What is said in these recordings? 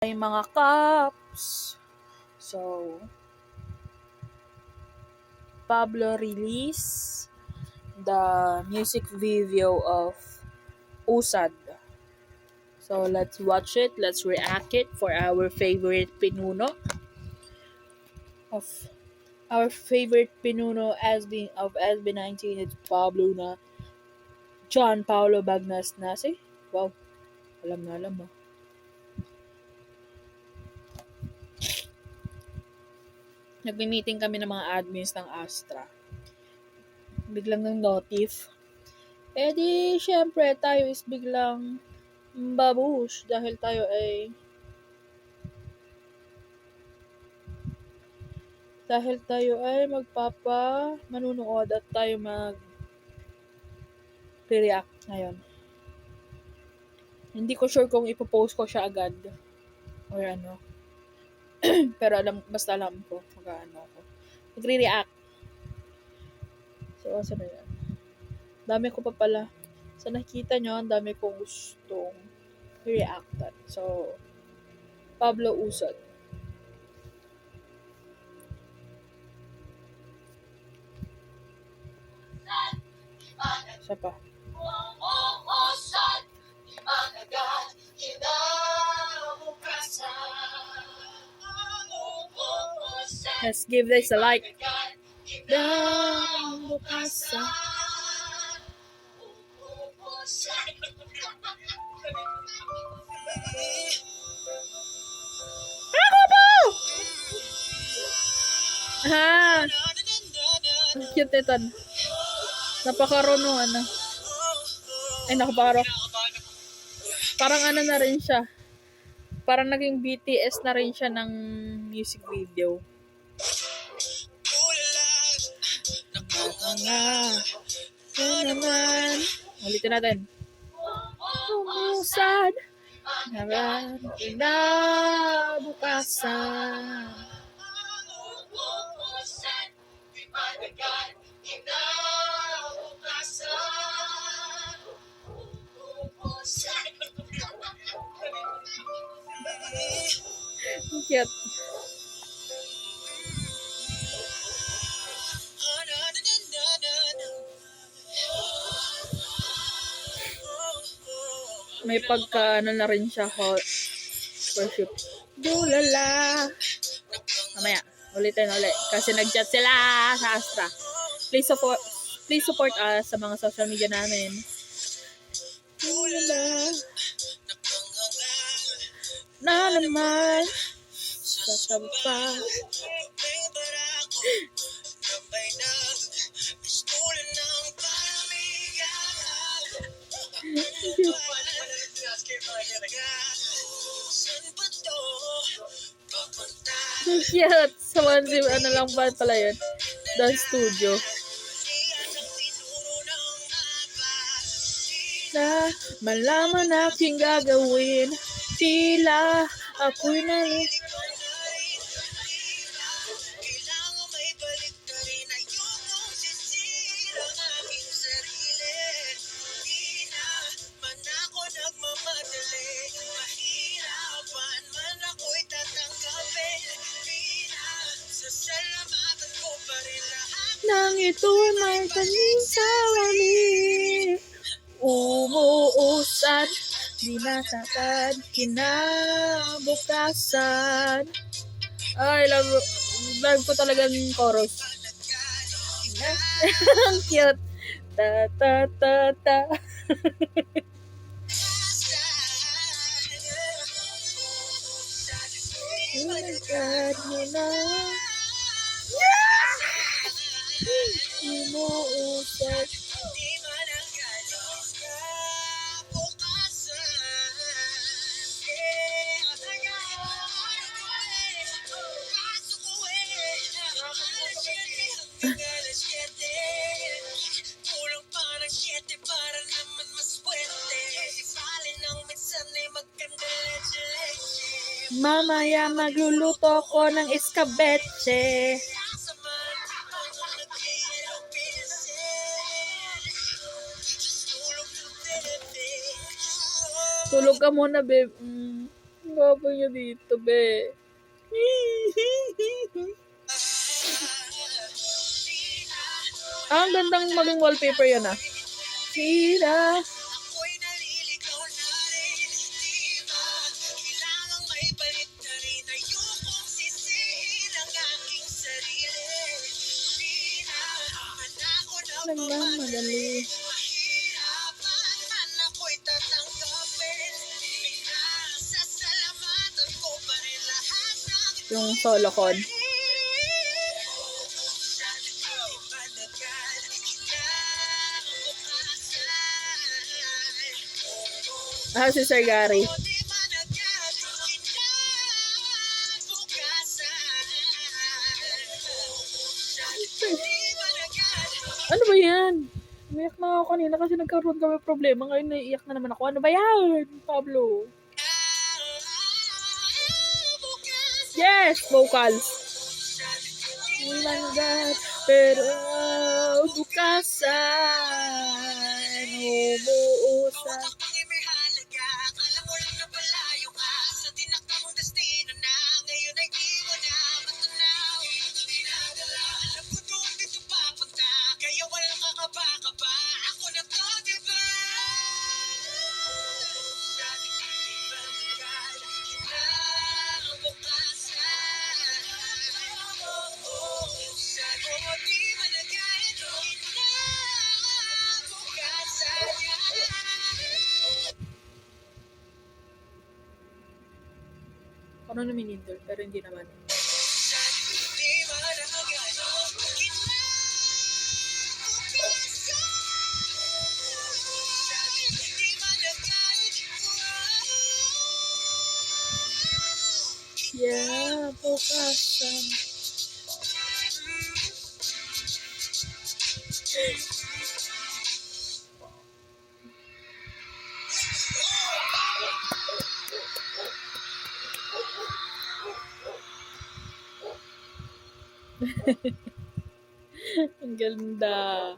Ay mga kaps. So, Pablo released the music video of Usad. So, let's watch it. Let's react it for our favorite pinuno of our favorite pinuno of SB19. It's Pablo na John Paulo Bagnas Nasi. Wow, alam na alam mo. Nagmi-meeting kami ng mga admins ng Astra. Biglang ng notif. Eh di, syempre, tayo is biglang babush dahil tayo ay manunood at tayo react ngayon. Hindi ko sure kung ipopost ko siya agad or ano. Pero basta alam ko mag-ano ako. Magre-react. So, asa na yan? Dami ko pa pala. Sa nakita nyo, ang dami kong gustong reactan. So, Pablo Usad. Isa pa. Let's give this a like. Ha! Ang cute ito. Napakarono ano. Ay, nakaparo. Parang ano na rin siya. Parang naging BTS na rin siya ng music video. Naman. Ulitin natin. Umusad. Naman. Kinabukasan. Cute. May pagka ano na rin siya hot worship. Dulala. Mamaya, ulitin ulit. Kasi nag-chat sila sa Astra. Please support us sa mga social media namin. Dulala. Na naman. Sa taba. Cute. Sa ano lang ba pala yun? Dance studio. Na malaman aking gagawin. Tila ako'y nang ito'y may taning sa wali. Umuusad, di nasakad, kinabukasan. Ay, love ko talagang chorus. Ang cute. Ta ta ta ta. Oh my God, umuusad. Mamaya magluluto ko ng iskabetse. Tulog ka muna, babe. Gwapo niya dito, be. Ang gandang maging wallpaper yan, ah. Sira. Ako'y naliligaw na rin, diba? Kailangang may balik na rin. Ayokong sisihin ang aking sarili. Di naman ako Nagmamadali. mahirapan, ako'y tatanggapin. Pinasasalamatan ko pa rin lahat ng Yung solo chord. Si Sir Gary. Ano ba yan? Umiyak na ako kanina kasi nagkaroon kami problema. Ngayon naiiyak na naman ako. Ano ba yan, Pablo? Yes! Vocals. Langgat, pero bukasan umuusap. Akala mo lang na palayo ka sa tinakdang mong destino na ngayon ay di mo na matanaw. Alam ko doon dito papunta, kaya walang kakaba-kaba. Ako na to, diba? Dati di ba nagal, kinabukasan. Sabi mo di ba nagal, kinabukasan. Ano na minindol, pero hindi naman. Yeah, bukasan. Ang ganda.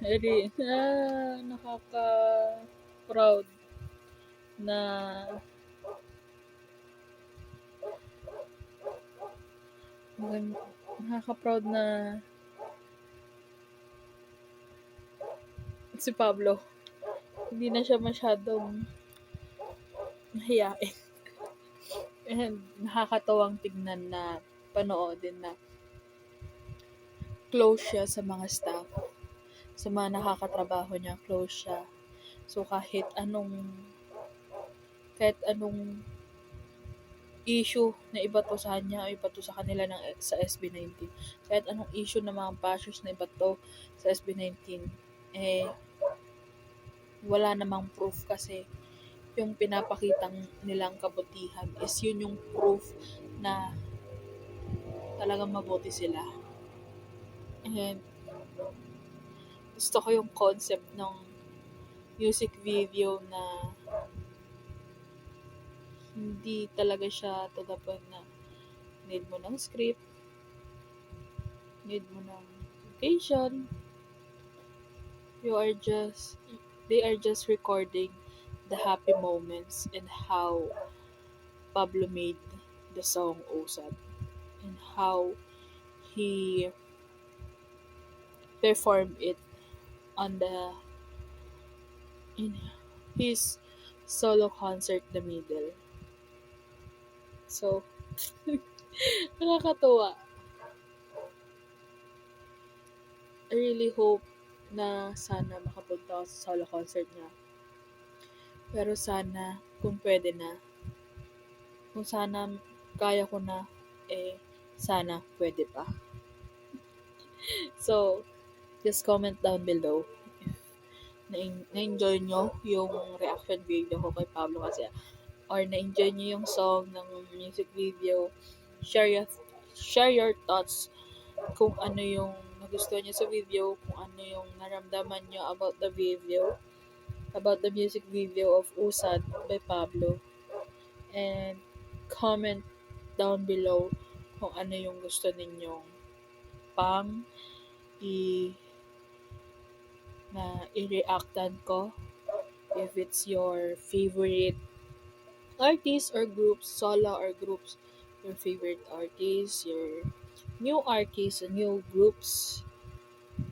Really, nakaka-proud na nakaka-proud na si Pablo. Hindi na siya masyadong mahiyain. And nakakatawang tignan na panoodin na close siya sa mga staff. Sa mga nakakatrabaho niya, close siya. So kahit anong issue na iba to sa kanya o iba to sa kanila sa SB19. Kahit anong issue ng mga bashers na iba to sa SB19, wala namang proof kasi yung pinapakitang nilang kabutihan is yun yung proof na talagang mabuti sila. And gusto ko yung concept ng music video na hindi talaga siya to the point na need mo ng script, need mo ng location. They are just recording the happy moments and how Pablo made the song Usad and how he performed it in his solo concert The Middle. So nakakatuwa. I really hope na sana makapunta ako sa solo concert niya. Pero sana, kung pwede na, kung sana kaya ko na, sana pwede pa. So, just comment down below if na-enjoy nyo yung reaction video ko kay Pablo kasi or na-enjoy nyo yung song ng music video. Share your thoughts kung ano yung nagustuhan nyo sa video, kung ano yung naramdaman nyo about the music video of Usad by Pablo. And comment down below kung ano yung gusto ninyong pang i-reactan ko. If it's your favorite artists or groups, solo or groups, your favorite artists, your new artists and new groups.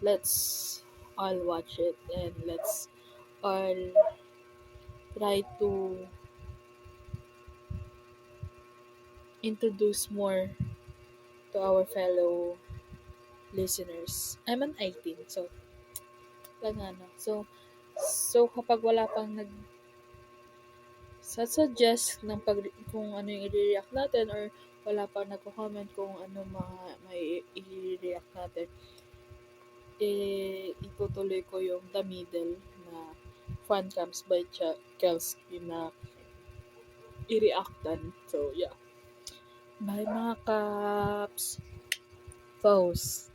Let's all watch it and let's all try to introduce more to our fellow listeners. I'm an 18, so lang ano. So kapag wala pang suggest ng kung ano yung i-react natin or wala pang nagko-comment kung ano mga may i-react natin, itutuloy ko yung The Middle na Fun Comes by Kelsey na i-reactan. So, yeah. Bye mga kaps! Pause.